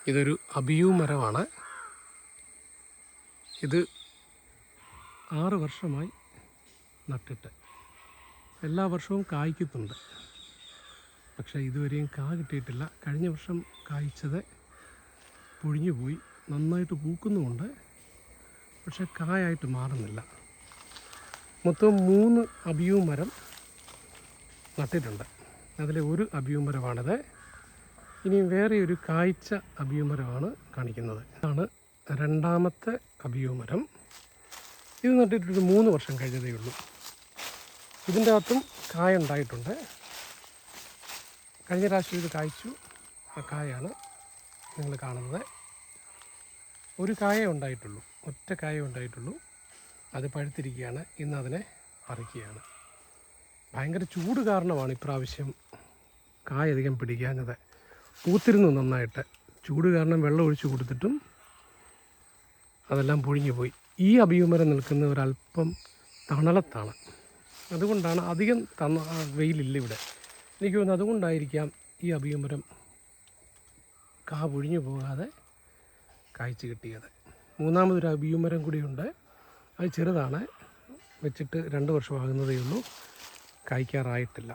ഇതൊരു അബിയു മരമാണ്. ഇത് 6 വർഷമായി നട്ടിട്ട്. എല്ലാ വർഷവും കായ്ക്കുന്നുണ്ട്, പക്ഷേ ഇതുവരെയും കാ കിട്ടിയിട്ടില്ല. കഴിഞ്ഞ വർഷം കായ്ച്ചത് പൊഴിഞ്ഞു പോയി. നന്നായിട്ട് പൂക്കുന്നുമുണ്ട്, പക്ഷേ കായായിട്ട് മാറുന്നില്ല. മൊത്തം 3 അബിയു മരം നട്ടിട്ടുണ്ട്. അതിലെ ഒരു അബിയു മരമാണിത്. ഇനിയും വേറെ ഒരു കായ്ച്ച അബിയു മരമാണ് കാണിക്കുന്നത്. ഇതാണ് രണ്ടാമത്തെ അബിയു മരം. ഇത് നട്ടിട്ടൊരു 3 വർഷം കഴിഞ്ഞതേ ഉള്ളൂ. ഇതിൻ്റെ അകത്തും കായ ഉണ്ടായിട്ടുണ്ട്. കഴിഞ്ഞ പ്രാവശ്യം ഇത് കായ്ച്ചു. ആ കായാണ് നിങ്ങൾ കാണുന്നത്. ഒരു കായേ ഉണ്ടായിട്ടുള്ളൂ, ഒറ്റ കായേ ഉണ്ടായിട്ടുള്ളൂ. അത് പഴുത്തിരിക്കുകയാണ്. ഇന്ന് അതിനെ പറിക്കുകയാണ്. ഭയങ്കര ചൂട് കാരണമാണ് ഇപ്രാവശ്യം കായ അധികം പിടിക്കാഞ്ഞത്. പൂത്തിരുന്നു നന്നായിട്ട്. ചൂട് കാരണം വെള്ളം ഒഴിച്ച് കൊടുത്തിട്ടും അതെല്ലാം പൊഴിഞ്ഞു പോയി. ഈ അബിയു മരം നിൽക്കുന്ന ഒരല്പം തണലത്താണ്. അതുകൊണ്ടാണ് അധികം വെയിലില്ല ഇവിടെ. എനിക്ക് തോന്നുന്നു അതുകൊണ്ടായിരിക്കാം ഈ അബിയു മരം കാ പൊഴിഞ്ഞു പോകാതെ കായ്ച്ച് കിട്ടിയത്. മൂന്നാമതൊരു അബിയു മരം കൂടിയുണ്ട്. അത് ചെറുതാണ്, വെച്ചിട്ട് 2 വർഷമാകുന്നതേ ഉള്ളൂ. കായ്ക്കാറായിട്ടില്ല.